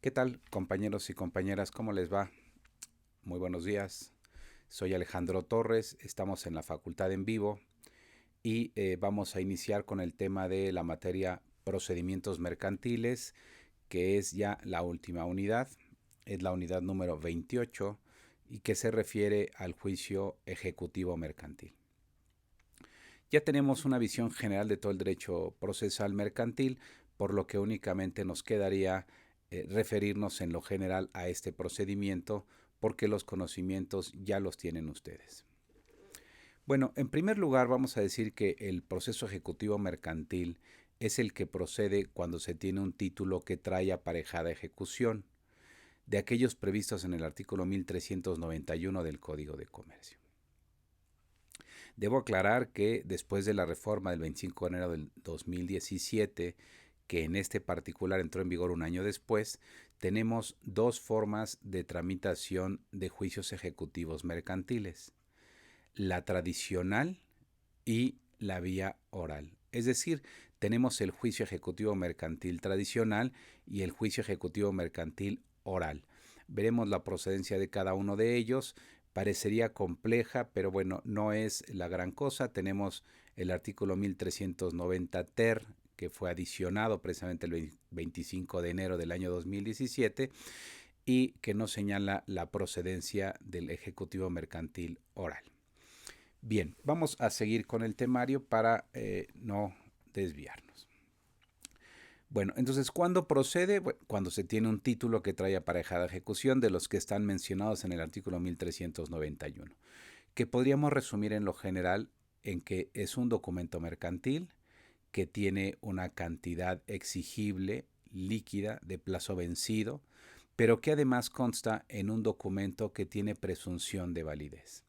¿Qué tal, compañeros y compañeras? ¿Cómo les va? Muy buenos días. Soy Alejandro Torres, estamos en la Facultad en Vivo y vamos a iniciar con el tema de la materia procedimientos mercantiles, que es ya la última unidad, es la unidad número 28 y que se refiere al juicio ejecutivo mercantil. Ya tenemos una visión general de todo el derecho procesal mercantil, por lo que únicamente nos quedaría referirnos en lo general a este procedimiento, porque los conocimientos ya los tienen ustedes. Bueno, en primer lugar vamos a decir que el proceso ejecutivo mercantil es el que procede cuando se tiene un título que trae aparejada ejecución, de aquellos previstos en el artículo 1391 del Código de Comercio. Debo aclarar que después de la reforma del 25 de enero del 2017, que en este particular entró en vigor un año después, tenemos dos formas de tramitación de juicios ejecutivos mercantiles: la tradicional y la vía oral. Es decir, tenemos el juicio ejecutivo mercantil tradicional y el juicio ejecutivo mercantil oral. Veremos la procedencia de cada uno de ellos. Parecería compleja, pero bueno, no es la gran cosa. Tenemos el artículo 1390 ter, que fue adicionado precisamente el 25 de enero del año 2017 y que nos señala la procedencia del ejecutivo mercantil oral. Bien, vamos a seguir con el temario para no desviarnos. Bueno, entonces, ¿cuándo procede? Bueno, cuando se tiene un título que trae aparejada ejecución de los que están mencionados en el artículo 1391, que podríamos resumir en lo general en que es un documento mercantil que tiene una cantidad exigible, líquida, de plazo vencido, pero que además consta en un documento que tiene presunción de validez.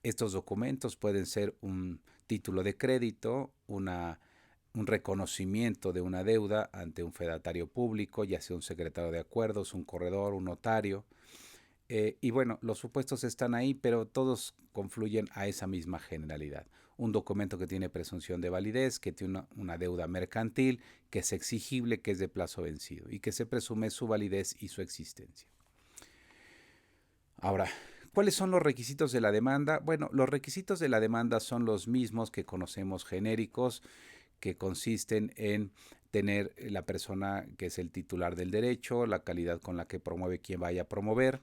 Estos documentos pueden ser un título de crédito, un reconocimiento de una deuda ante un fedatario público, ya sea un secretario de acuerdos, un corredor, un notario. Y bueno, los supuestos están ahí, pero todos confluyen a esa misma generalidad. Un documento que tiene presunción de validez, que tiene una deuda mercantil, que es exigible, que es de plazo vencido y que se presume su validez y su existencia. Ahora, ¿cuáles son los requisitos de la demanda? Bueno, los requisitos de la demanda son los mismos que conocemos genéricos, que consisten en tener la persona que es el titular del derecho, la calidad con la que promueve quien vaya a promover,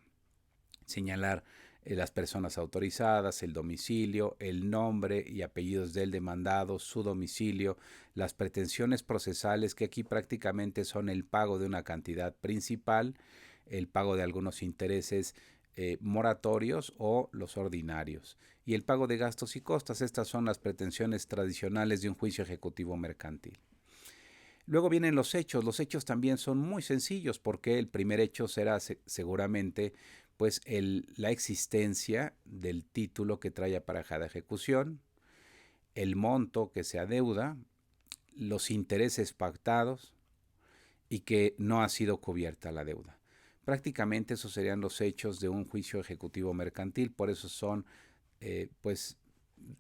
señalar las personas autorizadas, el domicilio, el nombre y apellidos del demandado, su domicilio, las pretensiones procesales, que aquí prácticamente son el pago de una cantidad principal, el pago de algunos intereses moratorios o los ordinarios, y el pago de gastos y costas. Estas son las pretensiones tradicionales de un juicio ejecutivo mercantil. Luego vienen los hechos. Los hechos también son muy sencillos, porque el primer hecho será seguramente pues la existencia del título que trae aparejada ejecución, el monto que se adeuda, los intereses pactados y que no ha sido cubierta la deuda. Prácticamente esos serían los hechos de un juicio ejecutivo mercantil, por eso son pues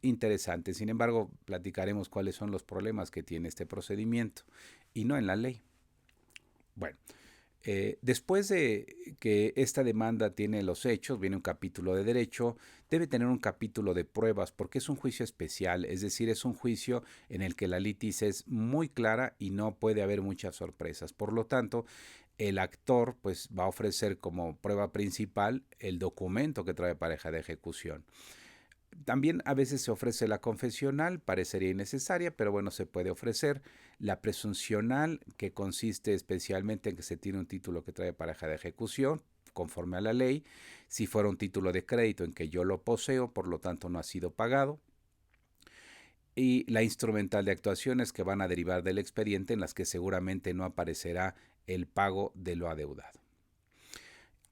interesantes. Sin embargo, platicaremos cuáles son los problemas que tiene este procedimiento y no en la ley. Bueno, después de que esta demanda tiene los hechos, viene un capítulo de derecho, debe tener un capítulo de pruebas, porque es un juicio especial, es decir, es un juicio en el que la litis es muy clara y no puede haber muchas sorpresas. Por lo tanto, el actor pues va a ofrecer como prueba principal el documento que trae pareja de ejecución. También a veces se ofrece la confesional, parecería innecesaria, pero bueno, se puede ofrecer la presuncional, que consiste especialmente en que se tiene un título que trae pareja de ejecución, conforme a la ley. Si fuera un título de crédito en que yo lo poseo, por lo tanto no ha sido pagado. Y la instrumental de actuaciones, que van a derivar del expediente, en las que seguramente no aparecerá el pago de lo adeudado.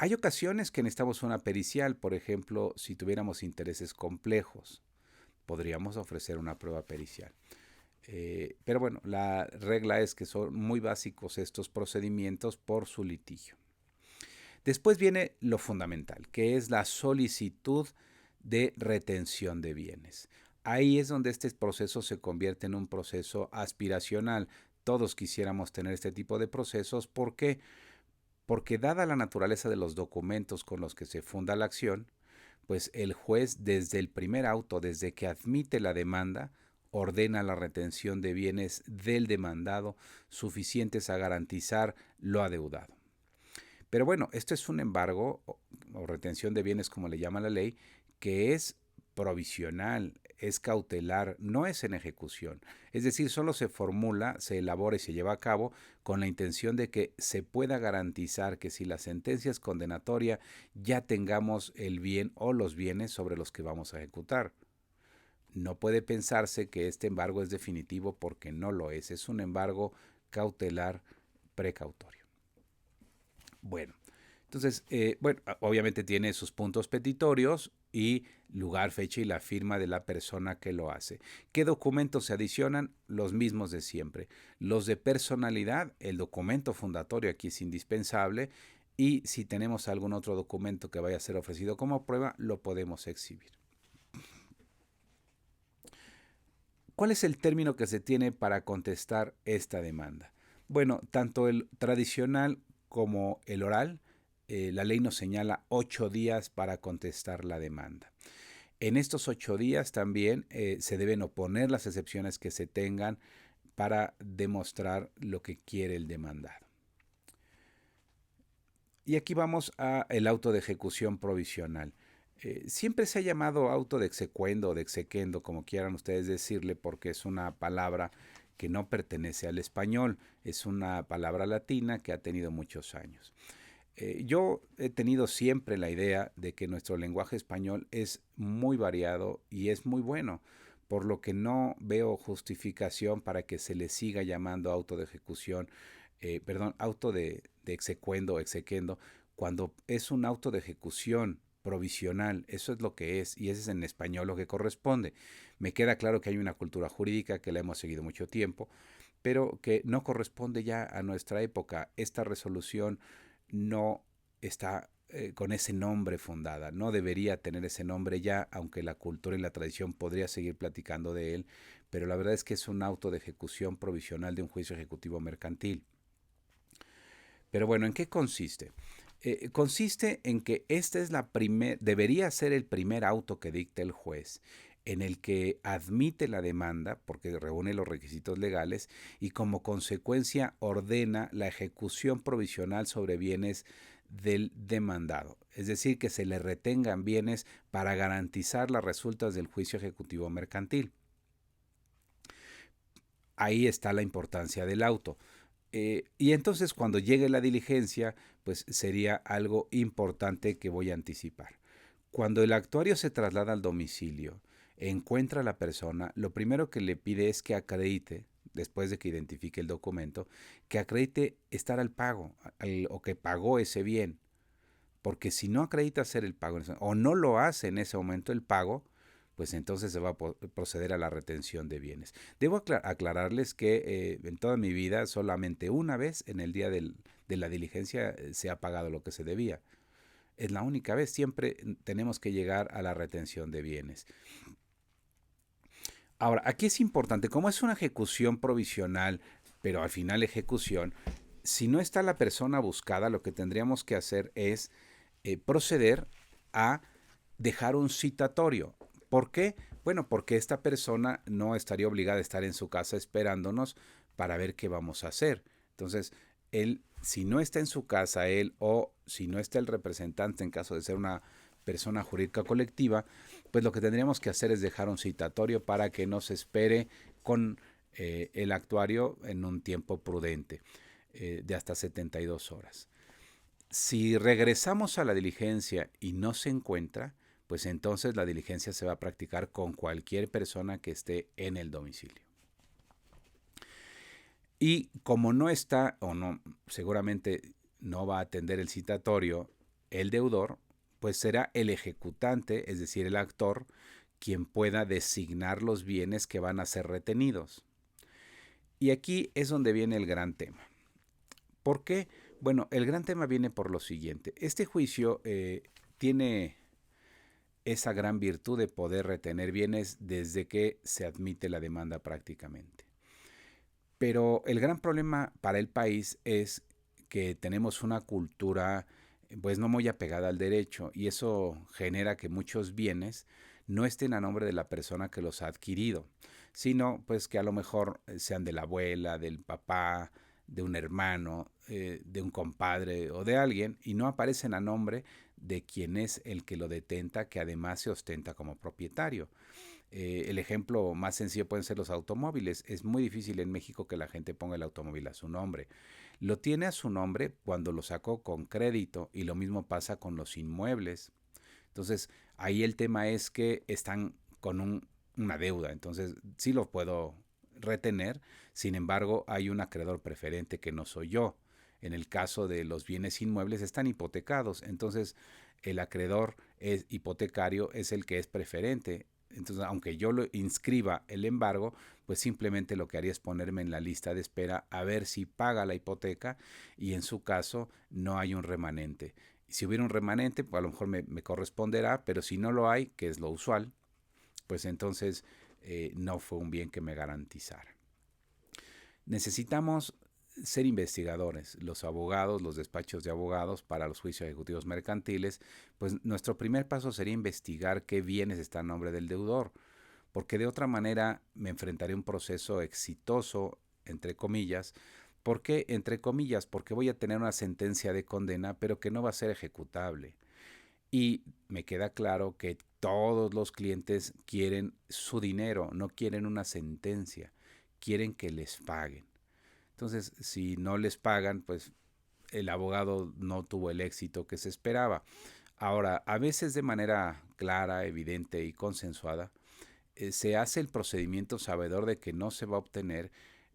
Hay ocasiones que necesitamos una pericial, por ejemplo, si tuviéramos intereses complejos, podríamos ofrecer una prueba pericial. Pero bueno, la regla es que son muy básicos estos procedimientos por su litigio. Después viene lo fundamental, que es la solicitud de retención de bienes. Ahí es donde este proceso se convierte en un proceso aspiracional. Todos quisiéramos tener este tipo de procesos. ¿Por qué? porque dada la naturaleza de los documentos con los que se funda la acción, pues el juez desde el primer auto, desde que admite la demanda, ordena la retención de bienes del demandado suficientes a garantizar lo adeudado. Pero bueno, esto es un embargo o retención de bienes como le llama la ley, que es provisional, es cautelar, no es en ejecución. Es decir, solo se formula, se elabora y se lleva a cabo con la intención de que se pueda garantizar que si la sentencia es condenatoria, ya tengamos el bien o los bienes sobre los que vamos a ejecutar. No puede pensarse que este embargo es definitivo porque no lo es un embargo cautelar precautorio. Bueno, entonces, obviamente tiene sus puntos petitorios y lugar, fecha y la firma de la persona que lo hace. ¿Qué documentos se adicionan? Los mismos de siempre. Los de personalidad, el documento fundatorio aquí es indispensable y si tenemos algún otro documento que vaya a ser ofrecido como prueba, lo podemos exhibir. ¿Cuál es el término que se tiene para contestar esta demanda? Bueno, tanto el tradicional como el oral, la ley nos señala 8 días para contestar la demanda. En estos 8 días también se deben oponer las excepciones que se tengan para demostrar lo que quiere el demandado. Y aquí vamos al auto de ejecución provisional. Siempre se ha llamado auto de exequendo o de exequendo, como quieran ustedes decirle, porque es una palabra que no pertenece al español, es una palabra latina que ha tenido muchos años. Yo he tenido siempre la idea de que nuestro lenguaje español es muy variado y es muy bueno, por lo que no veo justificación para que se le siga llamando auto de ejecución, auto de exequendo o exequendo, cuando es un auto de ejecución provisional, eso es lo que es, y ese es en español lo que corresponde. Me queda claro que hay una cultura jurídica que la hemos seguido mucho tiempo, pero que no corresponde ya a nuestra época. Esta resolución no está con ese nombre fundada, no debería tener ese nombre ya, aunque la cultura y la tradición podría seguir platicando de él, pero la verdad es que es un auto de ejecución provisional de un juicio ejecutivo mercantil. Pero bueno, ¿en qué consiste? Consiste en que debería ser el primer auto que dicte el juez, en el que admite la demanda, porque reúne los requisitos legales, y como consecuencia ordena la ejecución provisional sobre bienes del demandado. Es decir, que se le retengan bienes para garantizar las resultas del juicio ejecutivo mercantil. Ahí está la importancia del auto. Y entonces cuando llegue la diligencia, pues sería algo importante que voy a anticipar. Cuando el actuario se traslada al domicilio, encuentra a la persona, lo primero que le pide es que acredite, después de que identifique el documento, que acredite estar al pago o que pagó ese bien. Porque si no acredita hacer el pago o no lo hace en ese momento el pago, pues entonces se va a proceder a la retención de bienes. Debo aclararles que en toda mi vida solamente una vez en el día de la diligencia se ha pagado lo que se debía. Es la única vez, siempre tenemos que llegar a la retención de bienes. Ahora, aquí es importante, como es una ejecución provisional, pero al final ejecución, si no está la persona buscada, lo que tendríamos que hacer es proceder a dejar un citatorio. ¿Por qué? Bueno, porque esta persona no estaría obligada a estar en su casa esperándonos para ver qué vamos a hacer. Entonces, él, si no está en su casa, él o si no está el representante en caso de ser una persona jurídica colectiva, pues lo que tendríamos que hacer es dejar un citatorio para que nos espere con el actuario en un tiempo prudente de hasta 72 horas. Si regresamos a la diligencia y no se encuentra, pues entonces la diligencia se va a practicar con cualquier persona que esté en el domicilio. Y como no está o no, seguramente no va a atender el citatorio el deudor, pues será el ejecutante, es decir, el actor, quien pueda designar los bienes que van a ser retenidos. Y aquí es donde viene el gran tema. ¿Por qué? Bueno, el gran tema viene por lo siguiente. Este juicio tiene esa gran virtud de poder retener bienes desde que se admite la demanda prácticamente. Pero el gran problema para el país es que tenemos una cultura pues no muy apegada al derecho, y eso genera que muchos bienes no estén a nombre de la persona que los ha adquirido, sino pues que a lo mejor sean de la abuela, del papá, de un hermano, de un compadre o de alguien, y no aparecen a nombre de quien es el que lo detenta, que además se ostenta como propietario. El ejemplo más sencillo pueden ser los automóviles. Es muy difícil en México que la gente ponga el automóvil a su nombre. Lo tiene a su nombre cuando lo sacó con crédito, y lo mismo pasa con los inmuebles. Entonces, ahí el tema es que están con una deuda. Entonces, sí lo puedo retener, sin embargo, hay un acreedor preferente que no soy yo. En el caso de los bienes inmuebles están hipotecados, entonces el acreedor hipotecario es el que es preferente. Entonces, aunque yo lo inscriba el embargo, pues simplemente lo que haría es ponerme en la lista de espera a ver si paga la hipoteca, y en su caso no hay un remanente. Si hubiera un remanente, pues a lo mejor me corresponderá, pero si no lo hay, que es lo usual, pues entonces no fue un bien que me garantizara. Necesitamos ser investigadores, los abogados, los despachos de abogados para los juicios ejecutivos mercantiles, pues nuestro primer paso sería investigar qué bienes están a nombre del deudor, porque de otra manera me enfrentaré a un proceso exitoso, entre comillas. ¿Por qué entre comillas? Porque voy a tener una sentencia de condena, pero que no va a ser ejecutable. Y me queda claro que todos los clientes quieren su dinero, no quieren una sentencia, quieren que les paguen. Entonces, si no les pagan, pues el abogado no tuvo el éxito que se esperaba. Ahora, a veces de manera clara, evidente y consensuada, se hace el procedimiento sabedor de que no se va a obtener,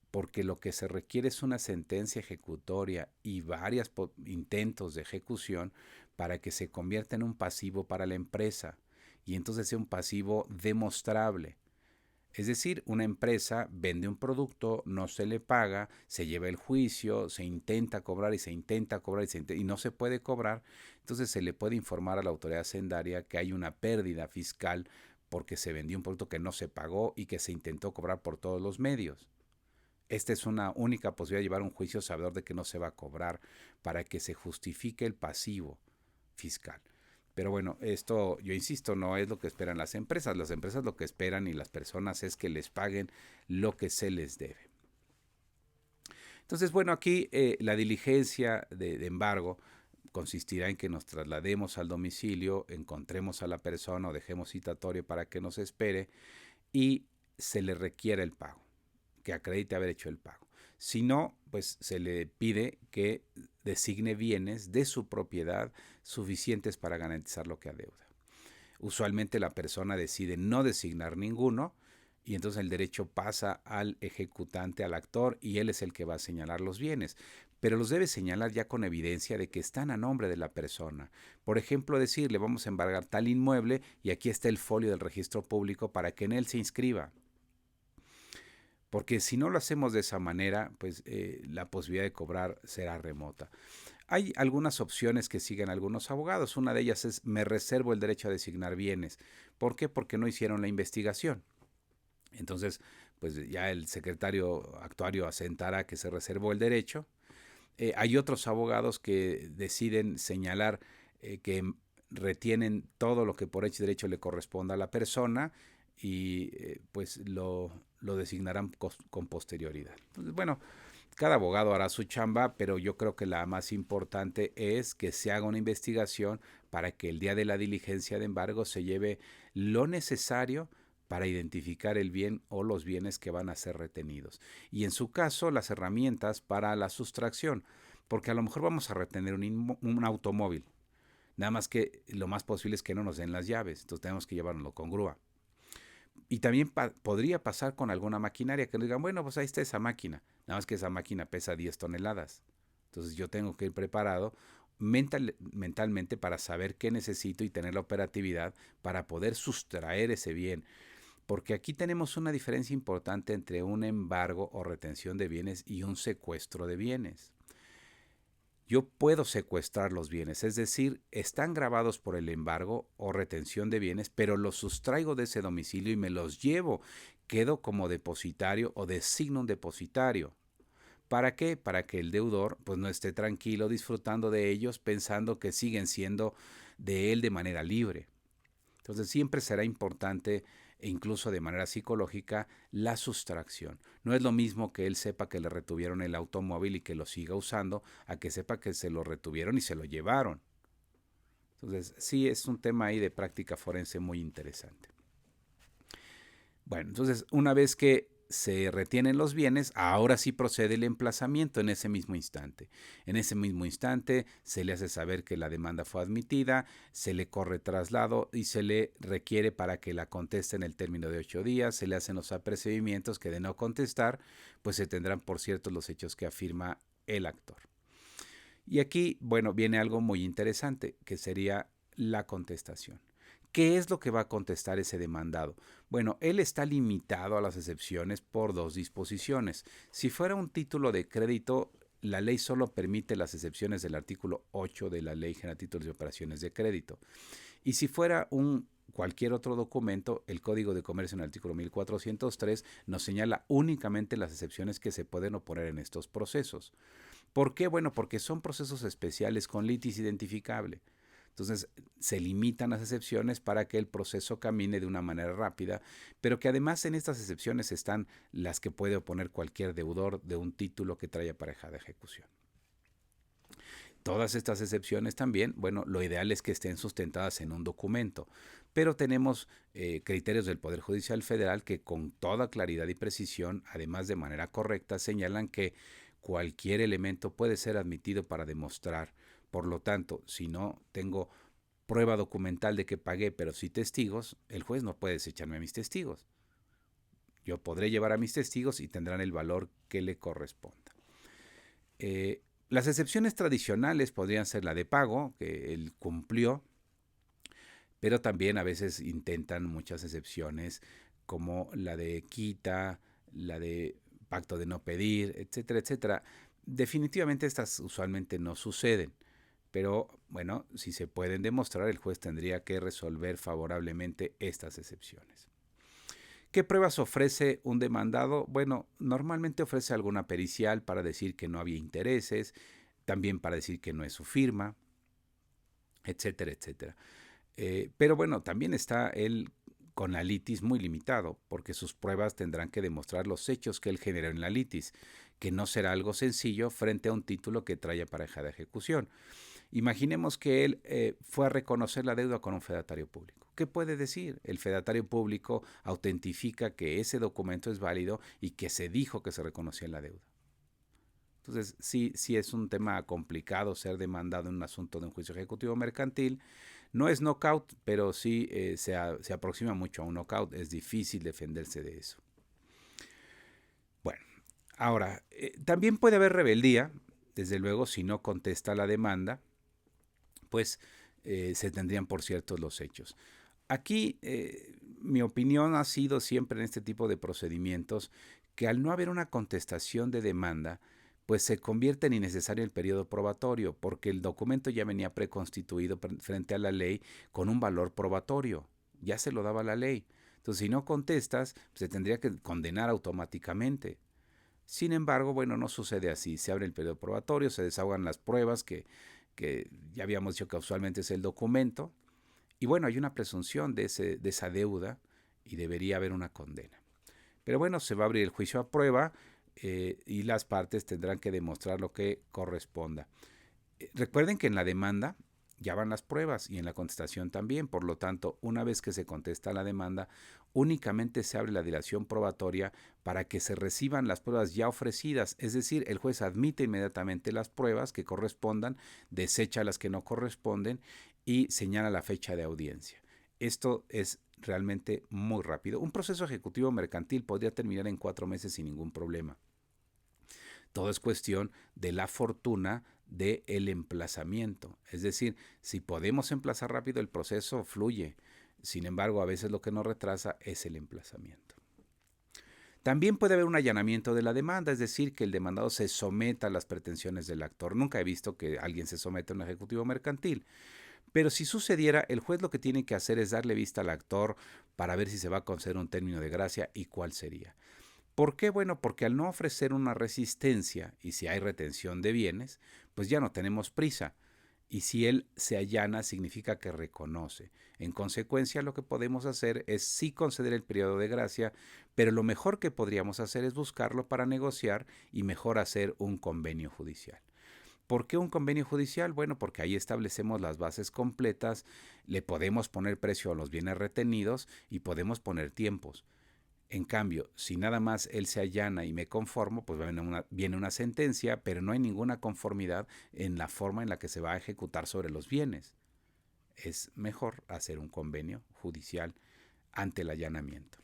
porque lo que se requiere es una sentencia ejecutoria y varios intentos de ejecución para que se convierta en un pasivo para la empresa, y entonces sea un pasivo demostrable. Es decir, una empresa vende un producto, no se le paga, se lleva el juicio, se intenta cobrar y se intenta cobrar y no se puede cobrar. Entonces se le puede informar a la autoridad hacendaria que hay una pérdida fiscal porque se vendió un producto que no se pagó y que se intentó cobrar por todos los medios. Esta es una única posibilidad de llevar un juicio sabedor de que no se va a cobrar, para que se justifique el pasivo fiscal. Pero bueno, esto, yo insisto, no es lo que esperan las empresas. Las empresas lo que esperan, y las personas, es que les paguen lo que se les debe. Entonces, bueno, aquí la diligencia de embargo consistirá en que nos traslademos al domicilio, encontremos a la persona o dejemos citatorio para que nos espere, y se le requiere el pago, que acredite haber hecho el pago. Si no, pues se le pide que designe bienes de su propiedad suficientes para garantizar lo que adeuda. Usualmente la persona decide no designar ninguno, y entonces el derecho pasa al ejecutante, al actor, y él es el que va a señalar los bienes. Pero los debe señalar ya con evidencia de que están a nombre de la persona. Por ejemplo, decirle: vamos a embargar tal inmueble y aquí está el folio del registro público para que en él se inscriba. Porque si no lo hacemos de esa manera, pues la posibilidad de cobrar será remota. Hay algunas opciones que siguen algunos abogados. Una de ellas es: me reservo el derecho a designar bienes. ¿Por qué? Porque no hicieron la investigación. Entonces, pues ya el secretario actuario asentará que se reservó el derecho. Hay otros abogados que deciden señalar que retienen todo lo que por hecho y derecho le corresponda a la persona, y pues lo designarán con posterioridad. Entonces, bueno, cada abogado hará su chamba, pero yo creo que la más importante es que se haga una investigación para que el día de la diligencia de embargo se lleve lo necesario para identificar el bien o los bienes que van a ser retenidos. Y en su caso, las herramientas para la sustracción, porque a lo mejor vamos a retener un automóvil, nada más que lo más posible es que no nos den las llaves, entonces tenemos que llevárnoslo con grúa. Y también podría pasar con alguna maquinaria, que nos digan: bueno, pues ahí está esa máquina, nada más que esa máquina pesa 10 toneladas. Entonces yo tengo que ir preparado mentalmente para saber qué necesito y tener la operatividad para poder sustraer ese bien. Porque aquí tenemos una diferencia importante entre un embargo o retención de bienes y un secuestro de bienes. Yo puedo secuestrar los bienes, es decir, están grabados por el embargo o retención de bienes, pero los sustraigo de ese domicilio y me los llevo. Quedo como depositario o designo un depositario. ¿Para qué? Para que el deudor pues no esté tranquilo disfrutando de ellos pensando que siguen siendo de él de manera libre. Entonces siempre será importante, e incluso de manera psicológica, la sustracción. No es lo mismo que él sepa que le retuvieron el automóvil y que lo siga usando, a que sepa que se lo retuvieron y se lo llevaron. Entonces sí es un tema ahí de práctica forense muy interesante. Bueno, entonces una vez que se retienen los bienes, ahora sí procede el emplazamiento en ese mismo instante. En ese mismo instante se le hace saber que la demanda fue admitida, se le corre traslado y se le requiere para que la conteste en el término de 8 días, se le hacen los apercibimientos que de no contestar, pues se tendrán por cierto los hechos que afirma el actor. Y aquí, bueno, viene algo muy interesante, que sería la contestación. ¿Qué es lo que va a contestar ese demandado? Bueno, él está limitado a las excepciones por dos disposiciones. Si fuera un título de crédito, la ley solo permite las excepciones del artículo 8 de la Ley General de Títulos y Operaciones de Crédito. Y si fuera cualquier otro documento, el Código de Comercio en el artículo 1403 nos señala únicamente las excepciones que se pueden oponer en estos procesos. ¿Por qué? Bueno, porque son procesos especiales con litis identificable. Entonces, se limitan las excepciones para que el proceso camine de una manera rápida, pero que además en estas excepciones están las que puede oponer cualquier deudor de un título que trae aparejada ejecución. Todas estas excepciones también, bueno, lo ideal es que estén sustentadas en un documento, pero tenemos criterios del Poder Judicial Federal que con toda claridad y precisión, además de manera correcta, señalan que cualquier elemento puede ser admitido para demostrar. Por lo tanto, si no tengo prueba documental de que pagué, pero sí testigos, el juez no puede desecharme a mis testigos. Yo podré llevar a mis testigos y tendrán el valor que le corresponda. Las excepciones tradicionales podrían ser la de pago, que él cumplió, pero también a veces intentan muchas excepciones como la de quita, la de pacto de no pedir, etcétera, etcétera. Definitivamente estas usualmente no suceden, pero bueno, si se pueden demostrar, el juez tendría que resolver favorablemente estas excepciones. ¿Qué pruebas ofrece un demandado? Bueno, normalmente ofrece alguna pericial para decir que no había intereses, también para decir que no es su firma, etcétera, etcétera. Pero bueno, también está él con la litis muy limitado, porque sus pruebas tendrán que demostrar los hechos que él generó en la litis, que no será algo sencillo frente a un título que trae aparejada ejecución. Imaginemos que él fue a reconocer la deuda con un fedatario público. ¿Qué puede decir? El fedatario público autentifica que ese documento es válido y que se dijo que se reconocía la deuda. Entonces, sí es un tema complicado ser demandado en un asunto de un juicio ejecutivo mercantil. No es knockout, pero sí se aproxima mucho a un knockout. Es difícil defenderse de eso. Bueno, ahora, también puede haber rebeldía. Desde luego, si no contesta la demanda, pues se tendrían por ciertos los hechos. Aquí mi opinión ha sido siempre en este tipo de procedimientos que al no haber una contestación de demanda, pues se convierte en innecesario el periodo probatorio, porque el documento ya venía preconstituido frente a la ley con un valor probatorio, ya se lo daba la ley. Entonces, si no contestas, pues, se tendría que condenar automáticamente. Sin embargo, bueno, no sucede así. Se abre el periodo probatorio, se desahogan las pruebas que ya habíamos dicho que usualmente es el documento, y bueno, hay una presunción de esa deuda y debería haber una condena. Pero bueno, se va a abrir el juicio a prueba y las partes tendrán que demostrar lo que corresponda. Recuerden que en la demanda ya van las pruebas y en la contestación también. Por lo tanto, una vez que se contesta la demanda, únicamente se abre la dilación probatoria para que se reciban las pruebas ya ofrecidas. Es decir, el juez admite inmediatamente las pruebas que correspondan, desecha las que no corresponden y señala la fecha de audiencia. Esto es realmente muy rápido. Un proceso ejecutivo mercantil podría terminar en 4 meses sin ningún problema. Todo es cuestión de la fortuna del emplazamiento. Es decir, si podemos emplazar rápido, el proceso fluye. Sin embargo, a veces lo que nos retrasa es el emplazamiento. También puede haber un allanamiento de la demanda, es decir, que el demandado se someta a las pretensiones del actor. Nunca he visto que alguien se someta a un ejecutivo mercantil. Pero si sucediera, el juez lo que tiene que hacer es darle vista al actor para ver si se va a conceder un término de gracia y cuál sería. ¿Por qué? Bueno, porque al no ofrecer una resistencia y si hay retención de bienes, pues ya no tenemos prisa. Y si él se allana, significa que reconoce. En consecuencia, lo que podemos hacer es sí conceder el periodo de gracia, pero lo mejor que podríamos hacer es buscarlo para negociar y mejor hacer un convenio judicial. ¿Por qué un convenio judicial? Bueno, porque ahí establecemos las bases completas, le podemos poner precio a los bienes retenidos y podemos poner tiempos. En cambio, si nada más él se allana y me conformo, pues viene una sentencia, pero no hay ninguna conformidad en la forma en la que se va a ejecutar sobre los bienes. Es mejor hacer un convenio judicial ante el allanamiento.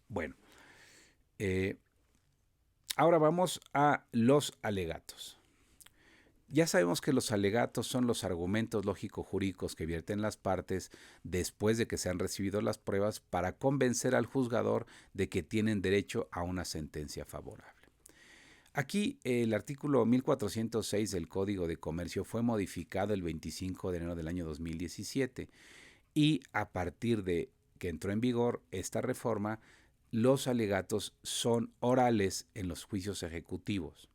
Bueno, ahora vamos a los alegatos. Ya sabemos que los alegatos son los argumentos lógico-jurídicos que vierten las partes después de que se han recibido las pruebas para convencer al juzgador de que tienen derecho a una sentencia favorable. Aquí el artículo 1406 del Código de Comercio fue modificado el 25 de enero del año 2017 y a partir de que entró en vigor esta reforma, los alegatos son orales en los juicios ejecutivos.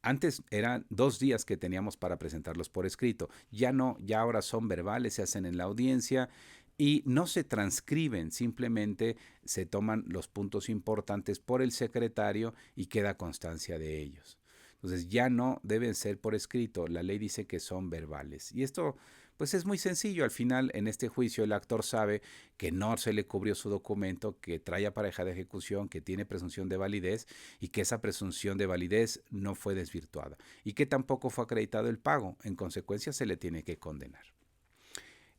Antes eran 2 días que teníamos para presentarlos por escrito. Ya no, ya ahora son verbales, se hacen en la audiencia y no se transcriben, simplemente se toman los puntos importantes por el secretario y queda constancia de ellos. Entonces ya no deben ser por escrito, la ley dice que son verbales. Y esto pues es muy sencillo, al final en este juicio el actor sabe que no se le cubrió su documento, que trae aparejada de ejecución, que tiene presunción de validez y que esa presunción de validez no fue desvirtuada y que tampoco fue acreditado el pago, en consecuencia se le tiene que condenar.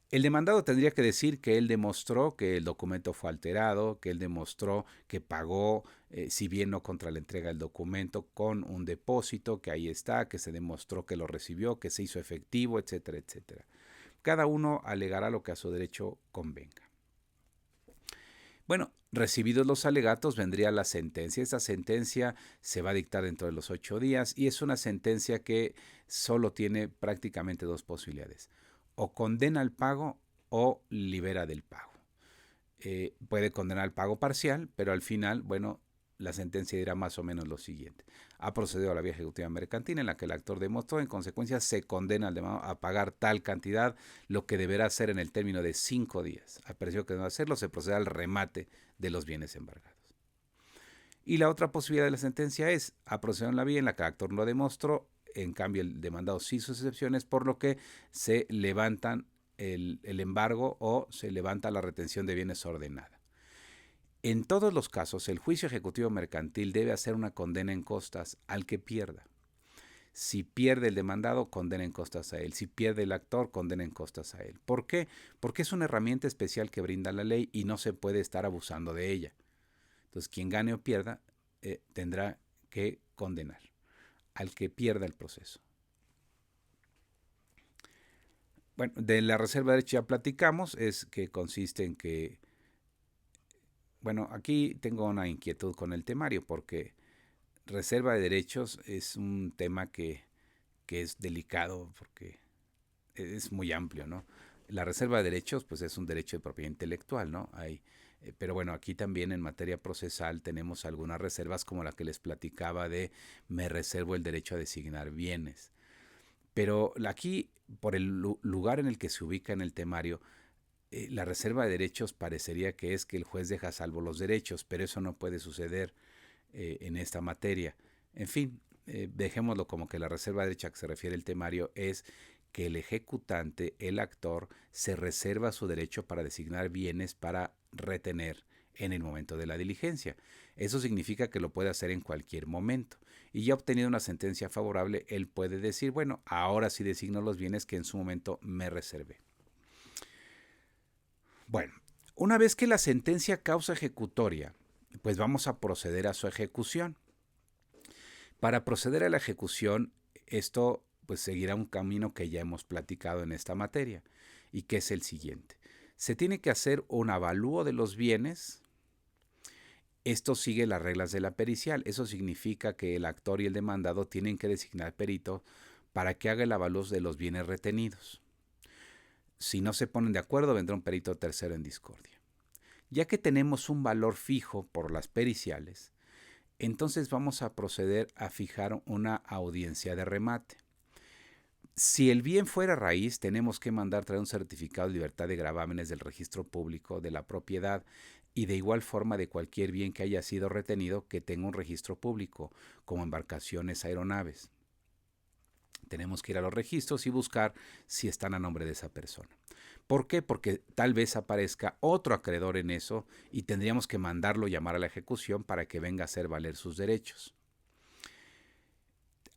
El demandado tendría que decir que él demostró que el documento fue alterado, que él demostró que pagó, si bien no contra la entrega del documento, con un depósito, que ahí está, que se demostró que lo recibió, que se hizo efectivo, etcétera, etcétera. Cada uno alegará lo que a su derecho convenga. Bueno, recibidos los alegatos vendría la sentencia. Esta sentencia se va a dictar dentro de los 8 días y es una sentencia que solo tiene prácticamente 2 posibilidades. O condena al pago o libera del pago. Puede condenar al pago parcial, pero al final, bueno, la sentencia dirá más o menos lo siguiente. Ha procedido a la vía ejecutiva mercantil en la que el actor demostró, en consecuencia se condena al demandado a pagar tal cantidad, lo que deberá hacer en el término de 5 días. A precio que no hacerlo, se procede al remate de los bienes embargados. Y la otra posibilidad de la sentencia es, ha procedido en la vía en la que el actor no demostró, en cambio el demandado sí sus excepciones, por lo que se levantan el embargo o se levanta la retención de bienes ordenada. En todos los casos, el juicio ejecutivo mercantil debe hacer una condena en costas al que pierda. Si pierde el demandado, condena en costas a él. Si pierde el actor, condena en costas a él. ¿Por qué? Porque es una herramienta especial que brinda la ley y no se puede estar abusando de ella. Entonces, quien gane o pierda tendrá que condenar al que pierda el proceso. Bueno, de la reserva de derecho ya platicamos, es que consiste en que, bueno, aquí tengo una inquietud con el temario porque reserva de derechos es un tema que es delicado porque es muy amplio, ¿no? La reserva de derechos, pues es un derecho de propiedad intelectual, ¿no? Pero bueno, aquí también en materia procesal tenemos algunas reservas como la que les platicaba de me reservo el derecho a designar bienes. Pero aquí, por el lugar en el que se ubica en el temario, la reserva de derechos parecería que es que el juez deja a salvo los derechos, pero eso no puede suceder en esta materia. En fin, dejémoslo como que la reserva de derecho a que se refiere el temario es que el ejecutante, el actor, se reserva su derecho para designar bienes para retener en el momento de la diligencia. Eso significa que lo puede hacer en cualquier momento. Y ya obtenido una sentencia favorable, él puede decir, bueno, ahora sí designo los bienes que en su momento me reservé. Bueno, una vez que la sentencia causa ejecutoria, pues vamos a proceder a su ejecución. Para proceder a la ejecución, esto pues seguirá un camino que ya hemos platicado en esta materia y que es el siguiente. Se tiene que hacer un avalúo de los bienes. Esto sigue las reglas de la pericial. Eso significa que el actor y el demandado tienen que designar perito para que haga el avalúo de los bienes retenidos. Si no se ponen de acuerdo, vendrá un perito tercero en discordia. Ya que tenemos un valor fijo por las periciales, entonces vamos a proceder a fijar una audiencia de remate. Si el bien fuera raíz, tenemos que mandar traer un certificado de libertad de gravámenes del registro público de la propiedad y de igual forma de cualquier bien que haya sido retenido que tenga un registro público, como embarcaciones, aeronaves. Tenemos que ir a los registros y buscar si están a nombre de esa persona. ¿Por qué? Porque tal vez aparezca otro acreedor en eso y tendríamos que mandarlo llamar a la ejecución para que venga a hacer valer sus derechos.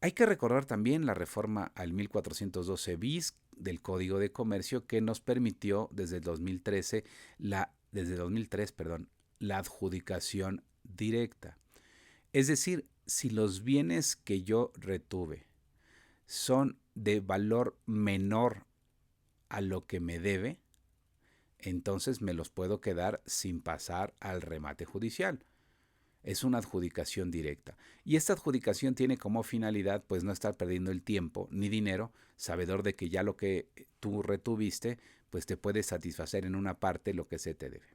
Hay que recordar también la reforma al 1412 bis del Código de Comercio que nos permitió desde el 2003, la adjudicación directa. Es decir, si los bienes que yo retuve son de valor menor a lo que me debe, entonces me los puedo quedar sin pasar al remate judicial. Es una adjudicación directa. Y esta adjudicación tiene como finalidad pues no estar perdiendo el tiempo ni dinero, sabedor de que ya lo que tú retuviste pues te puede satisfacer en una parte lo que se te debe.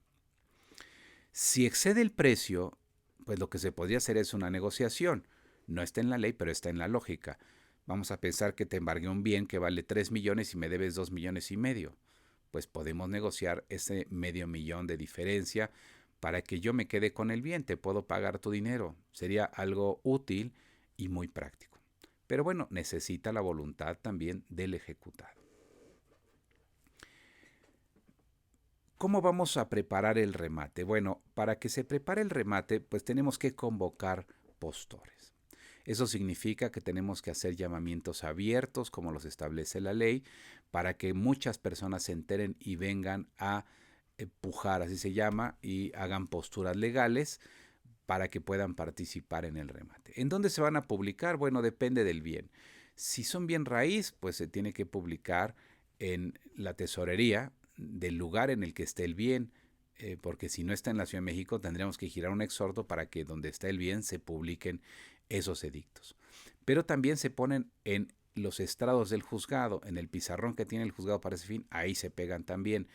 Si excede el precio, pues lo que se podría hacer es una negociación. No está en la ley, pero está en la lógica. Vamos a pensar que te embargué un bien que vale 3 millones y me debes 2 millones y medio. Pues podemos negociar ese medio millón de diferencia para que yo me quede con el bien, te puedo pagar tu dinero. Sería algo útil y muy práctico. Pero bueno, necesita la voluntad también del ejecutado. ¿Cómo vamos a preparar el remate? Bueno, para que se prepare el remate, pues tenemos que convocar postores. Eso significa que tenemos que hacer llamamientos abiertos, como los establece la ley, para que muchas personas se enteren y vengan a pujar, así se llama, y hagan posturas legales para que puedan participar en el remate. ¿En dónde se van a publicar? Bueno, depende del bien. Si son bien raíz, pues se tiene que publicar en la tesorería del lugar en el que esté el bien, porque si no está en la Ciudad de México tendríamos que girar un exhorto para que donde está el bien se publiquen esos edictos. Pero también se ponen en los estrados del juzgado, en el pizarrón que tiene el juzgado para ese fin, ahí se pegan también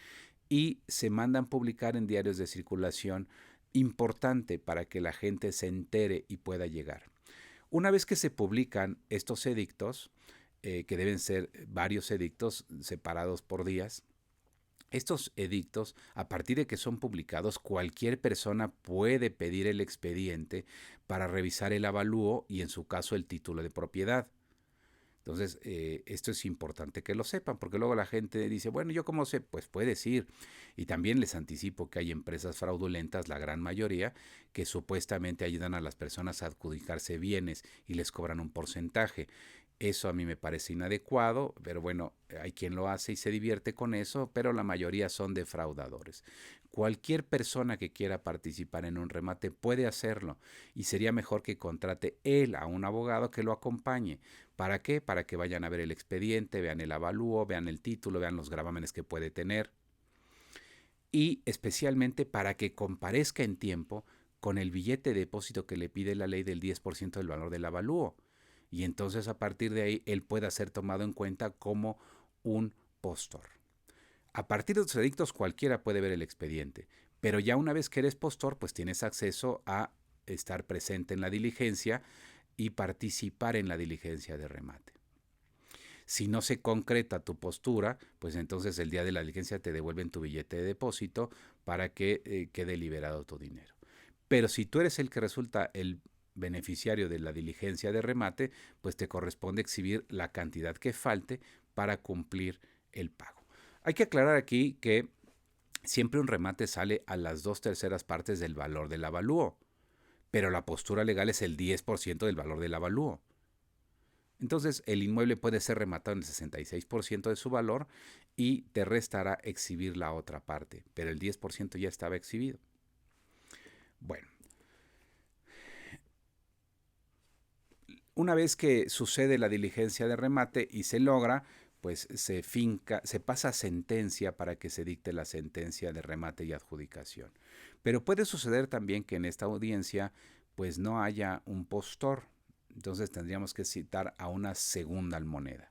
y se mandan publicar en diarios de circulación, importante para que la gente se entere y pueda llegar. Una vez que se publican estos edictos, que deben ser varios edictos separados por días, estos edictos, a partir de que son publicados, cualquier persona puede pedir el expediente para revisar el avalúo y en su caso el título de propiedad. Entonces, esto es importante que lo sepan, porque luego la gente dice, bueno, ¿yo cómo sé? Pues puedes ir. Y también les anticipo que hay empresas fraudulentas, la gran mayoría, que supuestamente ayudan a las personas a adjudicarse bienes y les cobran un porcentaje. Eso a mí me parece inadecuado, pero bueno, hay quien lo hace y se divierte con eso, pero la mayoría son defraudadores. Cualquier persona que quiera participar en un remate puede hacerlo y sería mejor que contrate él a un abogado que lo acompañe. ¿Para qué? Para que vayan a ver el expediente, vean el avalúo, vean el título, vean los gravámenes que puede tener y especialmente para que comparezca en tiempo con el billete de depósito que le pide la ley del 10% del valor del avalúo. Y entonces a partir de ahí él pueda ser tomado en cuenta como un postor. A partir de los edictos cualquiera puede ver el expediente, pero ya una vez que eres postor, pues tienes acceso a estar presente en la diligencia y participar en la diligencia de remate. Si no se concreta tu postura, pues entonces el día de la diligencia te devuelven tu billete de depósito para que quede liberado tu dinero. Pero si tú eres el que resulta el beneficiario de la diligencia de remate, pues te corresponde exhibir la cantidad que falte para cumplir el pago. Hay que aclarar aquí que siempre un remate sale a las 2/3 partes del valor del avalúo, pero la postura legal es el 10% del valor del avalúo. Entonces el inmueble puede ser rematado en el 66% de su valor y te restará exhibir la otra parte, pero el 10% ya estaba exhibido. Bueno, una vez que sucede la diligencia de remate y se logra, pues se pasa a sentencia para que se dicte la sentencia de remate y adjudicación. Pero puede suceder también que en esta audiencia pues no haya un postor, entonces tendríamos que citar a una segunda almoneda.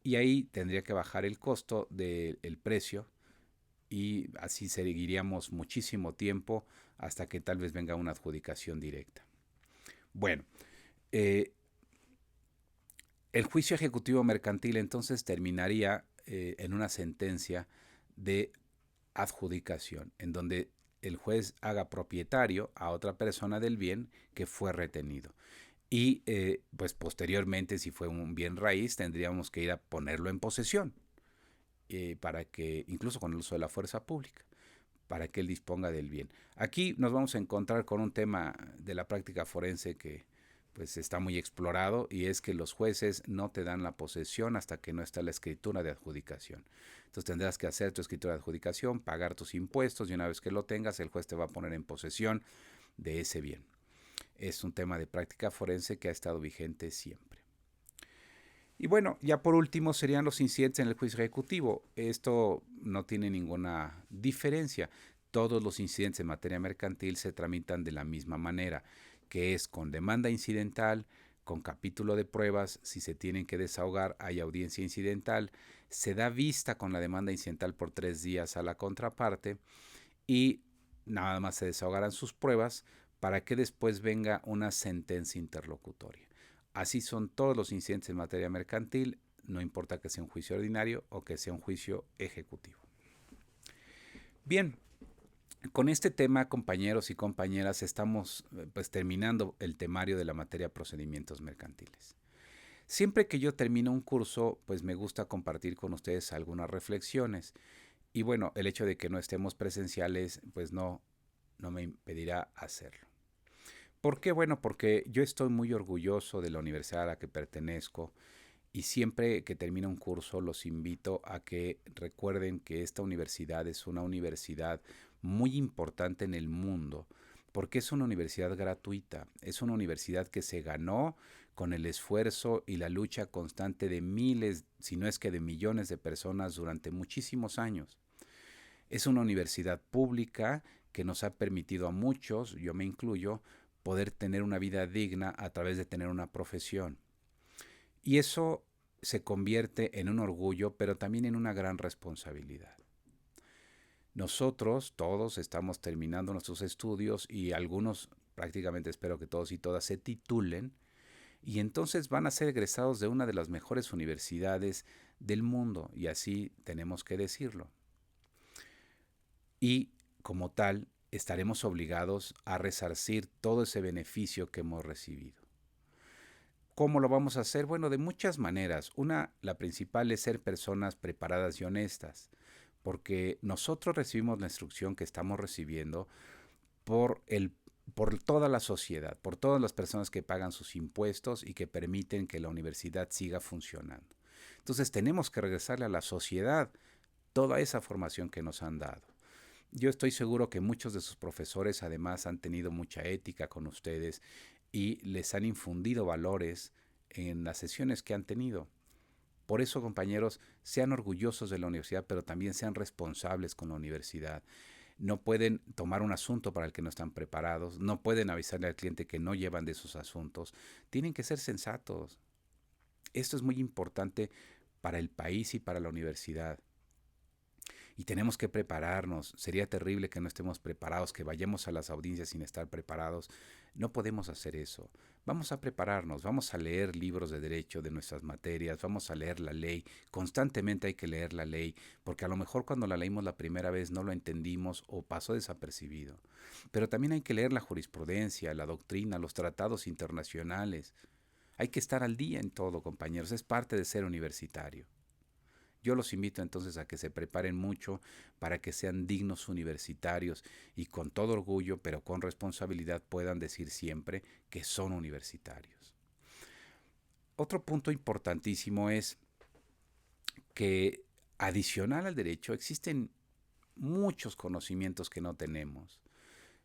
Y ahí tendría que bajar el costo del precio y así seguiríamos muchísimo tiempo hasta que tal vez venga una adjudicación directa. Bueno, eh, el juicio ejecutivo mercantil entonces terminaría en una sentencia de adjudicación, en donde el juez haga propietario a otra persona del bien que fue retenido. Y pues posteriormente, si fue un bien raíz, tendríamos que ir a ponerlo en posesión, para que, incluso con el uso de la fuerza pública, para que él disponga del bien. Aquí nos vamos a encontrar con un tema de la práctica forense que pues está muy explorado, y es que los jueces no te dan la posesión hasta que no está la escritura de adjudicación. Entonces tendrás que hacer tu escritura de adjudicación, pagar tus impuestos, y una vez que lo tengas, el juez te va a poner en posesión de ese bien. Es un tema de práctica forense que ha estado vigente siempre. Y bueno, ya por último serían los incidentes en el juicio ejecutivo. Esto no tiene ninguna diferencia. Todos los incidentes en materia mercantil se tramitan de la misma manera, que es con demanda incidental, con capítulo de pruebas. Si se tienen que desahogar, hay audiencia incidental. Se da vista con la demanda incidental por 3 días a la contraparte, y nada más se desahogarán sus pruebas para que después venga una sentencia interlocutoria. Así son todos los incidentes en materia mercantil, no importa que sea un juicio ordinario o que sea un juicio ejecutivo. Bien, con este tema, compañeros y compañeras, estamos pues terminando el temario de la materia procedimientos mercantiles. Siempre que yo termino un curso, pues me gusta compartir con ustedes algunas reflexiones. Y bueno, el hecho de que no estemos presenciales, pues no me impedirá hacerlo. ¿Por qué? Bueno, porque yo estoy muy orgulloso de la universidad a la que pertenezco, y siempre que termino un curso los invito a que recuerden que esta universidad es una universidad muy importante en el mundo, porque es una universidad gratuita, es una universidad que se ganó con el esfuerzo y la lucha constante de miles, si no es que de millones de personas durante muchísimos años. Es una universidad pública que nos ha permitido a muchos, yo me incluyo, poder tener una vida digna a través de tener una profesión. Y eso se convierte en un orgullo, pero también en una gran responsabilidad. Nosotros todos estamos terminando nuestros estudios, y algunos, prácticamente espero que todos y todas, se titulen, y entonces van a ser egresados de una de las mejores universidades del mundo, y así tenemos que decirlo. Y como tal, estaremos obligados a resarcir todo ese beneficio que hemos recibido. ¿Cómo lo vamos a hacer? Bueno, de muchas maneras. La principal es ser personas preparadas y honestas, porque nosotros recibimos la instrucción que estamos recibiendo por toda la sociedad, por todas las personas que pagan sus impuestos y que permiten que la universidad siga funcionando. Entonces tenemos que regresarle a la sociedad toda esa formación que nos han dado. Yo estoy seguro que muchos de sus profesores además han tenido mucha ética con ustedes y les han infundido valores en las sesiones que han tenido. Por eso, compañeros, sean orgullosos de la universidad, pero también sean responsables con la universidad. No pueden tomar un asunto para el que no están preparados, no pueden avisarle al cliente que no llevan de esos asuntos. Tienen que ser sensatos. Esto es muy importante para el país y para la universidad. Y tenemos que prepararnos. Sería terrible que no estemos preparados, que vayamos a las audiencias sin estar preparados. No podemos hacer eso. Vamos a prepararnos, vamos a leer libros de derecho de nuestras materias, vamos a leer la ley. Constantemente hay que leer la ley, porque a lo mejor cuando la leímos la primera vez no lo entendimos o pasó desapercibido. Pero también hay que leer la jurisprudencia, la doctrina, los tratados internacionales. Hay que estar al día en todo, compañeros. Es parte de ser universitario. Yo los invito entonces a que se preparen mucho para que sean dignos universitarios y con todo orgullo, pero con responsabilidad, puedan decir siempre que son universitarios. Otro punto importantísimo es que, adicional al derecho, existen muchos conocimientos que no tenemos.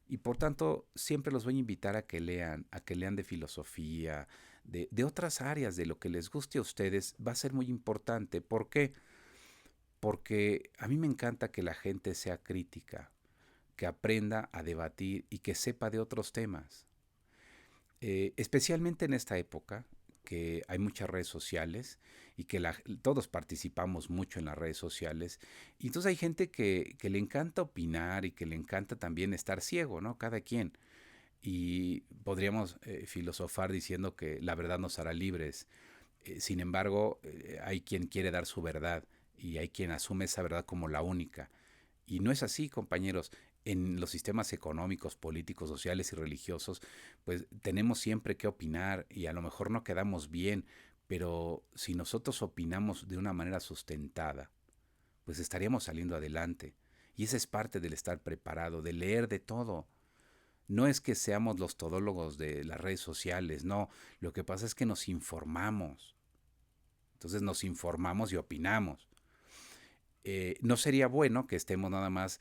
Y por tanto, siempre los voy a invitar a que lean de filosofía, de otras áreas, de lo que les guste a ustedes. Va a ser muy importante. ¿Por qué? Porque a mí me encanta que la gente sea crítica, que aprenda a debatir y que sepa de otros temas. Especialmente en esta época, que hay muchas redes sociales y que todos participamos mucho en las redes sociales. Y entonces hay gente que le encanta opinar y que le encanta también estar ciego, ¿no? Cada quien. Y podríamos filosofar diciendo que la verdad nos hará libres. Sin embargo, hay quien quiere dar su verdad y hay quien asume esa verdad como la única. Y no es así, compañeros. En los sistemas económicos, políticos, sociales y religiosos, pues tenemos siempre que opinar y a lo mejor no quedamos bien, pero si nosotros opinamos de una manera sustentada, pues estaríamos saliendo adelante. Y esa es parte del estar preparado, de leer de todo. No es que seamos los todólogos de las redes sociales, no. Lo que pasa es que nos informamos. Entonces nos informamos y opinamos. No sería bueno que estemos nada más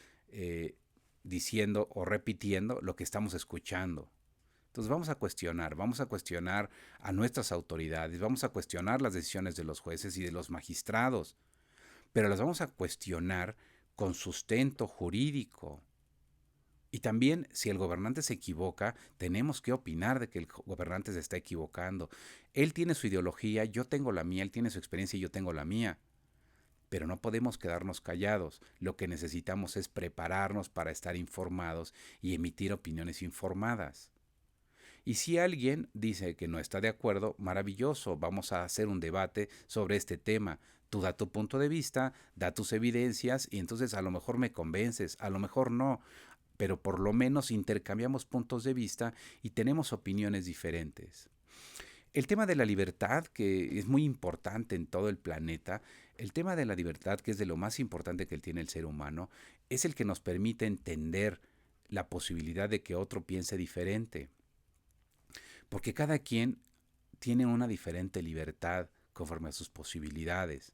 diciendo o repitiendo lo que estamos escuchando. Entonces vamos a cuestionar a nuestras autoridades, vamos a cuestionar las decisiones de los jueces y de los magistrados, pero las vamos a cuestionar con sustento jurídico. Y también, si el gobernante se equivoca, tenemos que opinar de que el gobernante se está equivocando. Él tiene su ideología, yo tengo la mía, él tiene su experiencia y yo tengo la mía. Pero no podemos quedarnos callados. Lo que necesitamos es prepararnos para estar informados y emitir opiniones informadas. Y si alguien dice que no está de acuerdo, maravilloso, vamos a hacer un debate sobre este tema. Tú da tu punto de vista, da tus evidencias y entonces a lo mejor me convences, a lo mejor no, pero por lo menos intercambiamos puntos de vista y tenemos opiniones diferentes. El tema de la libertad, que es muy importante en todo el planeta, el tema de la libertad, que es de lo más importante que tiene el ser humano, es el que nos permite entender la posibilidad de que otro piense diferente. Porque cada quien tiene una diferente libertad conforme a sus posibilidades.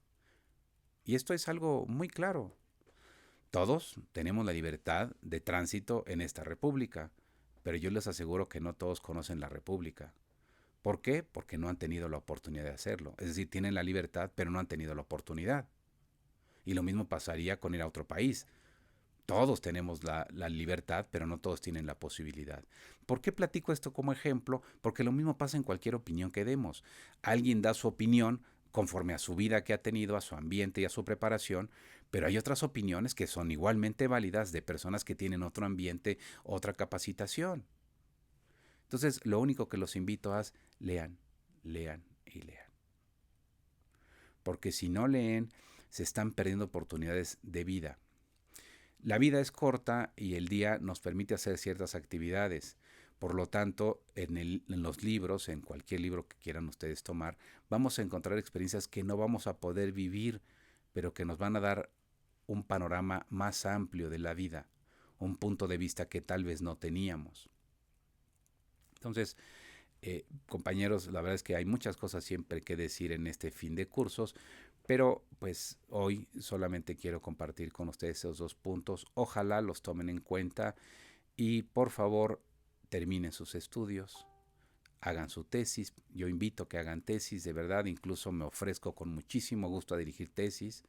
Y esto es algo muy claro. Todos tenemos la libertad de tránsito en esta república, pero yo les aseguro que no todos conocen la república. ¿Por qué? Porque no han tenido la oportunidad de hacerlo. Es decir, tienen la libertad, pero no han tenido la oportunidad. Y lo mismo pasaría con ir a otro país. Todos tenemos la libertad, pero no todos tienen la posibilidad. ¿Por qué platico esto como ejemplo? Porque lo mismo pasa en cualquier opinión que demos. Alguien da su opinión conforme a su vida que ha tenido, a su ambiente y a su preparación, pero hay otras opiniones que son igualmente válidas de personas que tienen otro ambiente, otra capacitación. Entonces, lo único que los invito es lean, lean y lean. Porque si no leen, se están perdiendo oportunidades de vida. La vida es corta y el día nos permite hacer ciertas actividades. Por lo tanto, en los libros, en cualquier libro que quieran ustedes tomar, vamos a encontrar experiencias que no vamos a poder vivir, pero que nos van a dar un panorama más amplio de la vida, un punto de vista que tal vez no teníamos. Entonces, compañeros, la verdad es que hay muchas cosas siempre que decir en este fin de cursos, pero pues hoy solamente quiero compartir con ustedes esos dos puntos. Ojalá los tomen en cuenta y por favor terminen sus estudios, hagan su tesis. Yo invito a que hagan tesis, de verdad, incluso me ofrezco con muchísimo gusto a dirigir tesis.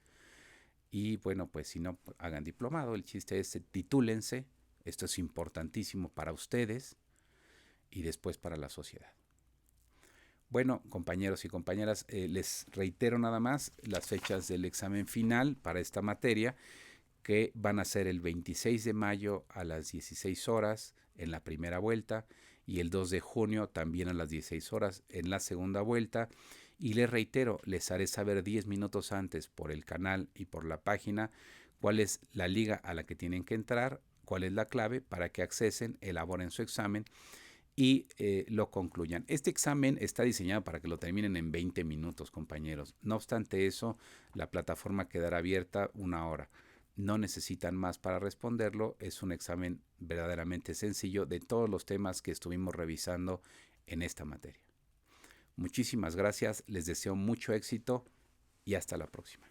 Y bueno, pues si no, hagan diplomado. El chiste es titúlense. Esto es importantísimo para ustedes y después para la sociedad. Bueno, compañeros y compañeras, les reitero nada más las fechas del examen final para esta materia, que van a ser el 26 de mayo a las 16 horas en la primera vuelta y el 2 de junio también a las 16 horas en la segunda vuelta. Y les reitero, les haré saber 10 minutos antes por el canal y por la página cuál es la liga a la que tienen que entrar, cuál es la clave para que accesen, elaboren su examen y lo concluyan. Este examen está diseñado para que lo terminen en 20 minutos, compañeros. No obstante eso, la plataforma quedará abierta 1 hora. No necesitan más para responderlo. Es un examen verdaderamente sencillo de todos los temas que estuvimos revisando en esta materia. Muchísimas gracias, les deseo mucho éxito y hasta la próxima.